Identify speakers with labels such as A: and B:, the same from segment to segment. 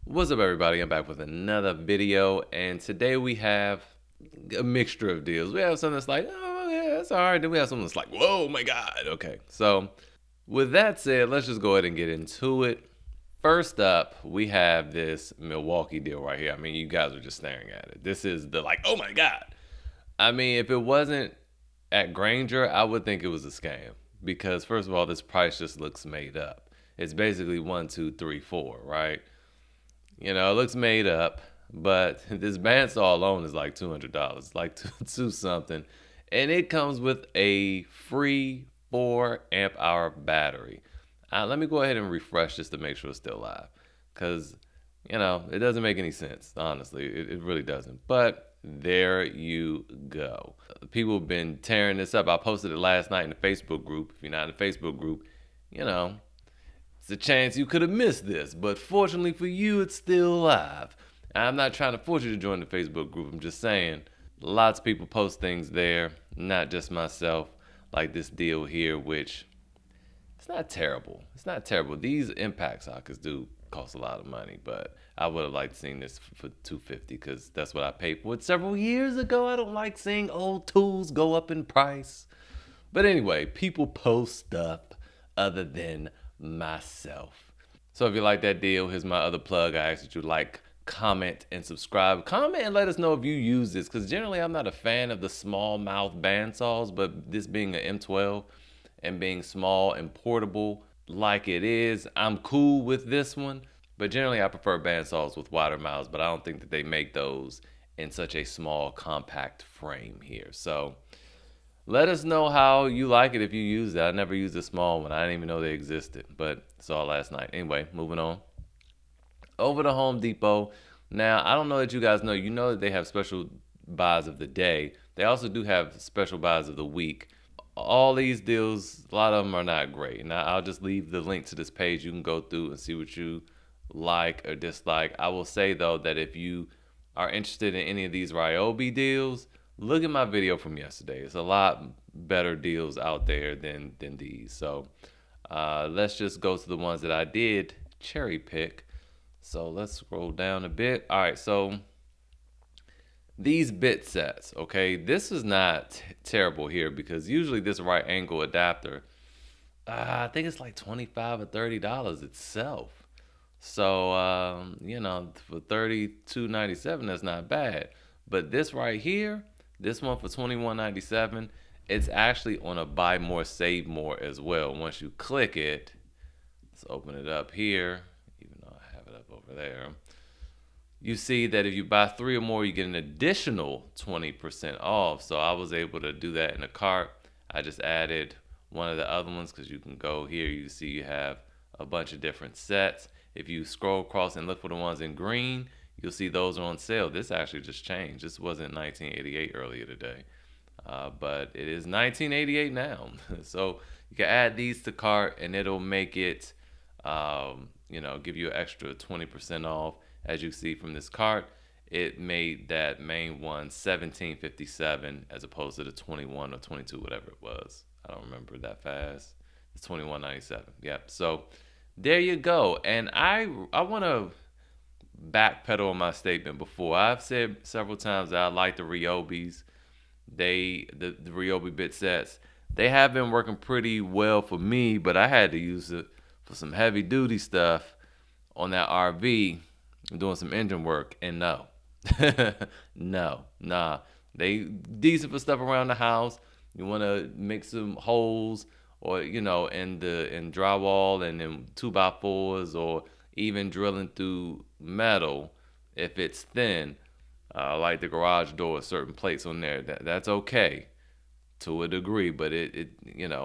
A: What's up, everybody? I'm back with another video, and today we have a mixture of deals. We have something that's like, oh yeah, that's all right. Then we have something that's like, whoa, my God. Okay, so with that said, let's just go ahead and get into it. First up, we have this Milwaukee deal right here. I mean, you guys are just staring at it. This is the like, oh my God. I mean, if it wasn't at Grainger, I would think it was a scam because first of all, this price just looks made up. It's basically one, two, three, four, right? It looks made up, but this bandsaw alone is like $200, like two something, and it comes with a free 4 amp hour battery. Let me go ahead and refresh just to make sure it's still live, because it doesn't make any sense. Honestly, it really doesn't. But there you go. People have been tearing this up. I posted it last night in the Facebook group. If you're not in the Facebook group, you know it's a chance you could have missed this, but fortunately for you, it's still live. I'm not trying to force you to join the Facebook group. I'm just saying, lots of people post things there, not just myself, like this deal here, which it's not terrible. It's not terrible. These impact sockets do cost a lot of money, but I would have liked seeing this for $250 because that's what I paid for it several years ago. I don't like seeing old tools go up in price. But anyway, people post stuff other than myself. So if you like that deal, here's my other plug. I ask that you like, comment, and subscribe. Comment and let us know if you use this, because generally I'm not a fan of the small mouth bandsaws, but this being an M12 and being small and portable like it is, I'm cool with this one. But generally I prefer bandsaws with wider mouths, but I don't think that they make those in such a small compact frame here. So let us know how you like it if you use it. I never used a small one. I didn't even know they existed, but saw it last night. Anyway, moving on. Over to Home Depot. Now, I don't know that you guys know. You know that they have special buys of the day. They also do have special buys of the week. All these deals, a lot of them are not great. Now, I'll just leave the link to this page. You can go through and see what you like or dislike. I will say, though, that if you are interested in any of these Ryobi deals, look at my video from yesterday. It's a lot better deals out there than these. So let's just go to the ones that I did cherry pick. So let's scroll down a bit. All right, so these bit sets, okay, this is not terrible here because usually this right angle adapter, I think it's like $25 or $30 itself. So for 32.97, that's not bad. But this right here, this one for 21.97, it's actually on a buy more, save more as well. Once you click it, let's open it up here, even though I have it up over there. You see that if you buy 3 or more, you get an additional 20% off. So I was able to do that in a cart. I just added one of the other ones because you can go here. You see you have a bunch of different sets. If you scroll across and look for the ones in green, you'll see those are on sale. This actually just changed. This wasn't 1988 earlier today, but it is 1988 now. So you can add these to cart and it'll make it, give you an extra 20% off. As you see from this cart, it made that main one 17.57 as opposed to the 21 or 22, whatever it was. I don't remember that fast. It's 21.97. Yep. So there you go. And I want to backpedal on my statement before. I've said several times that I like the Ryobis. The Ryobi bit sets. They have been working pretty well for me, but I had to use it for some heavy duty stuff on that RV, doing some engine work, and no. No, nah. They decent for stuff around the house. You want to make some holes, or in drywall and in 2x4s, or even drilling through metal if it's thin, like the garage door, certain plates on there. That's okay to a degree, but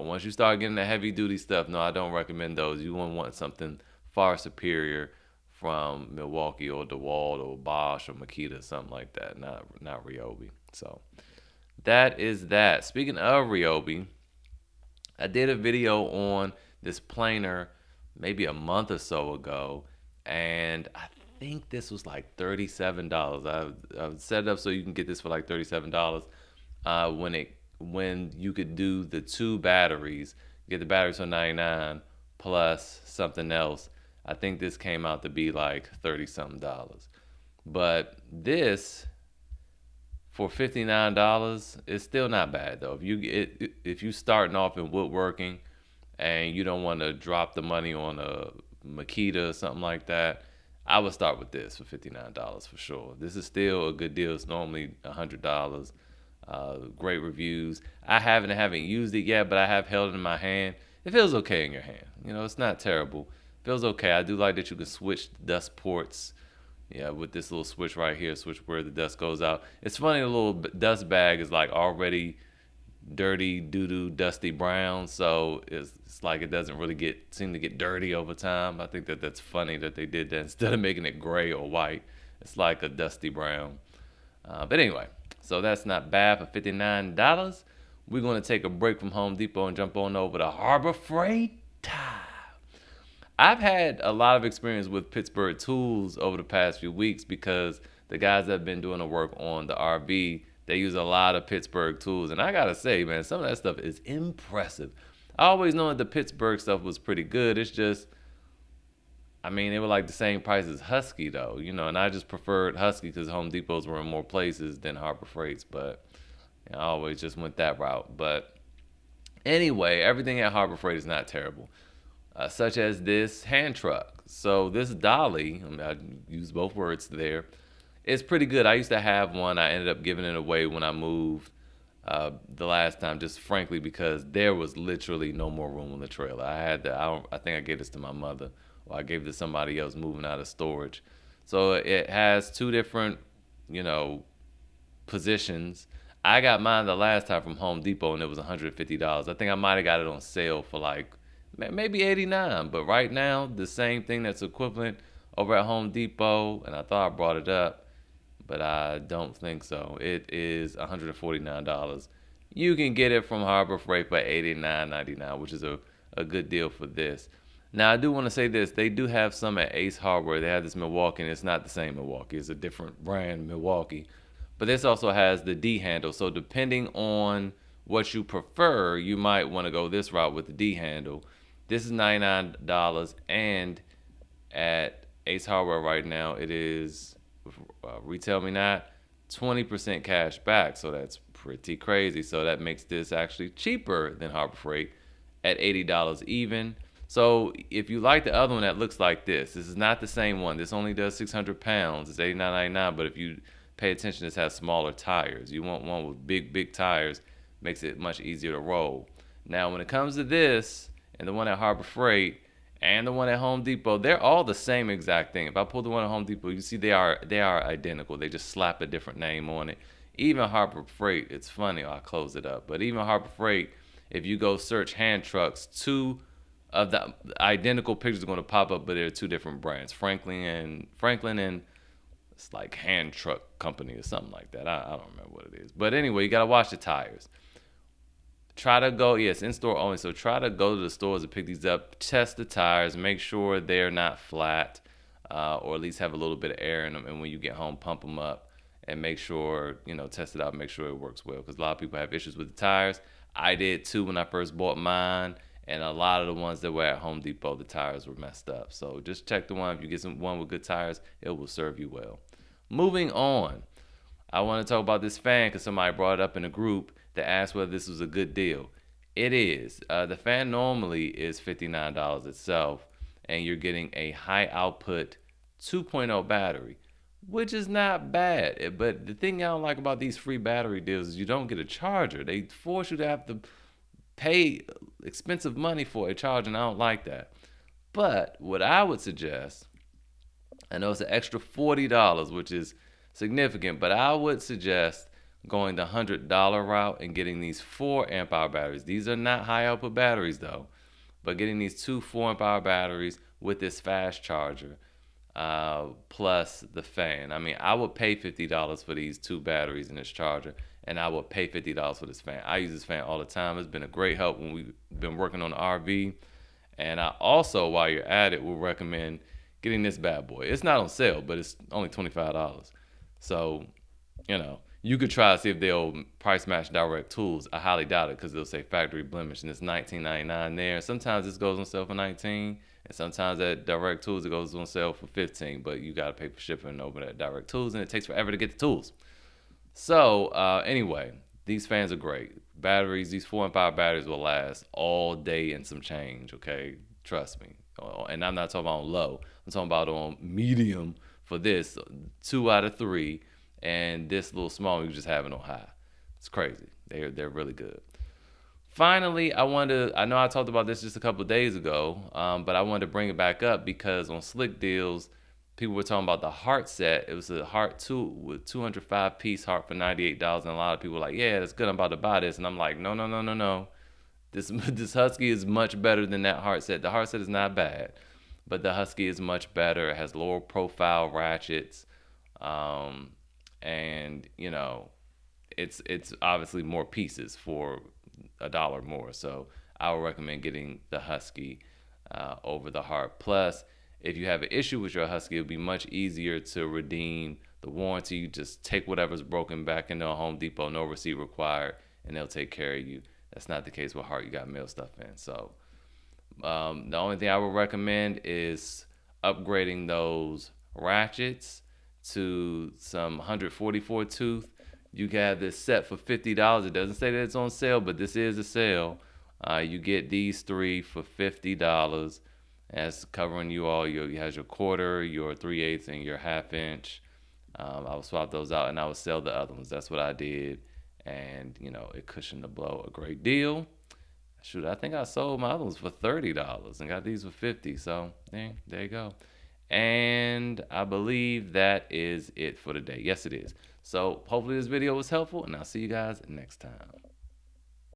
A: once you start getting the heavy duty stuff, no, I don't recommend those. You want something far superior from Milwaukee or DeWalt or Bosch or Makita, something like that. Not Ryobi. So that is that. Speaking of Ryobi, I did a video on this planer maybe a month or so ago, and I think this was like $37. I've set it up so you can get this for like $37. When you could do the 2 batteries, get the batteries for 99 plus something else. I think this came out to be like 30 something dollars. But this for $59 is still not bad though. If you starting off in woodworking and you don't want to drop the money on a Makita or something like that, I would start with this for $59 for sure. This is still a good deal. It's normally $100. Great reviews. I haven't used it yet, but I have held it in my hand. It feels okay in your hand. It's not terrible. It feels okay. I do like that you can switch dust ports. Yeah, with this little switch right here, switch where the dust goes out. It's funny, the little dust bag is like already dirty, doo-doo, dusty brown. So it's like it doesn't really seem to get dirty over time. I think that's funny that they did that instead of making it gray or white. It's like a dusty brown. But anyway, so that's not bad for $59. We're going to take a break from Home Depot and jump on over to Harbor Freight. I've had a lot of experience with Pittsburgh tools over the past few weeks because the guys that have been doing the work on the RV, they use a lot of Pittsburgh tools. And I got to say, man, some of that stuff is impressive. I always known that the Pittsburgh stuff was pretty good. It's just, I mean, they were like the same price as Husky, though, and I just preferred Husky because Home Depots were in more places than Harbor Freights. But I always just went that route. But anyway, everything at Harbor Freight is not terrible. Such as this hand truck. So this dolly, I use both words there, it's pretty good. I used to have one. I ended up giving it away when I moved the last time, just frankly because there was literally no more room on the trailer. I think I gave this to my mother, or I gave it to somebody else moving out of storage. So it has two different, positions. I got mine the last time from Home Depot, and it was $150. I think I might have got it on sale for like maybe 89, but right now the same thing that's equivalent over at Home Depot, and I thought I brought it up, but I don't think so. It is $149. You can get it from Harbor Freight for $89.99, which is a good deal for this. Now I do want to say this: they do have some at Ace Hardware. They have this Milwaukee, and it's not the same Milwaukee. It's a different brand Milwaukee, but this also has the D handle. So depending on what you prefer, you might want to go this route with the D handle. This is $99, and at Ace Hardware right now, it is, retail me not, 20% cash back. So that's pretty crazy. So that makes this actually cheaper than Harbor Freight at $80 even. So if you like the other one that looks like this is not the same one. This only does 600 pounds. It's $89.99, but if you pay attention, this has smaller tires. You want one with big tires. Makes it much easier to roll. Now, when it comes to this, and the one at Harbor Freight and the one at Home Depot, they're all the same exact thing. If I pull the one at Home Depot, you see they are identical. They just slap a different name on it. Even Harbor Freight, it's funny. I closed it up. But even Harbor Freight, if you go search hand trucks, two of the identical pictures are going to pop up, but they're two different brands. Franklin and it's like Hand Truck Company or something like that. I don't remember what it is. But anyway, you got to wash the tires. Try to go, yes, in-store only. So try to go to the stores and pick these up. Test the tires. Make sure they're not flat, or at least have a little bit of air in them. And when you get home, pump them up and make sure, test it out. Make sure it works well. Because a lot of people have issues with the tires. I did too when I first bought mine. And a lot of the ones that were at Home Depot, the tires were messed up. So just check the one. If you get one with good tires, it will serve you well. Moving on. I want to talk about this fan because somebody brought it up in a group that asked whether this was a good deal. It is. The fan normally is $59 itself, and you're getting a high output 2.0 battery, which is not bad. But the thing I don't like about these free battery deals is you don't get a charger. They force you to have to pay expensive money for a charger, and I don't like that. But what I would suggest, I know it's an extra $40, which is significant, but I would suggest going the $100 route and getting these 4 amp hour batteries. These are not high output batteries though, but getting these 2 4 amp hour batteries with this fast charger, plus the fan. I mean, I would pay $50 for these 2 batteries and this charger, and I would pay $50 for this fan. I use this fan all the time. It's been a great help when we've been working on the RV. And I also, while you're at it, will recommend getting this bad boy. It's not on sale, but it's only $25. So, you You could try to see if they'll price match direct tools. I highly doubt it because they'll say factory blemish and it's $19.99 there. Sometimes this goes on sale for 19, and sometimes at direct tools it goes on sale for 15. But you gotta pay for shipping over at direct tools, and it takes forever to get the tools. So anyway, these fans are great. Batteries, these 4 and 5 batteries will last all day and some change. Okay, trust me. And I'm not talking about on low. I'm talking about on medium for this 2 out of 3, and this little small you just have it on high. It's crazy. They're really good. Finally, I know I talked about this just a couple of days ago, but I wanted to bring it back up because on Slick Deals, people were talking about the heart set. It was a heart 2 with 205 piece heart for $98, and a lot of people were like, yeah, that's good. I'm about to buy this, and I'm like, no, no, no, no, no. This Husky is much better than that heart set. The heart set is not bad, but the Husky is much better. It has lower profile ratchets, and it's obviously more pieces for $1 more. So I would recommend getting the Husky over the Heart. Plus, if you have an issue with your Husky, it'll be much easier to redeem the warranty. You just take whatever's broken back into a Home Depot, no receipt required, and they'll take care of you. That's not the case with Heart. You got mail stuff in. So the only thing I would recommend is upgrading those ratchets to some 144 tooth. You can have this set for $50. It doesn't say that it's on sale, but this is a sale. You get these 3 for $50. That's covering you all. You has your quarter, your 3/8, and your half-inch. I would swap those out, and I would sell the other ones. That's what I did, and it cushioned the blow a great deal. Shoot, I think I sold my other ones for $30 and got these for $50. So there you go. And I believe that is it for today. Yes, it is. So hopefully this video was helpful, and I'll see you guys next time.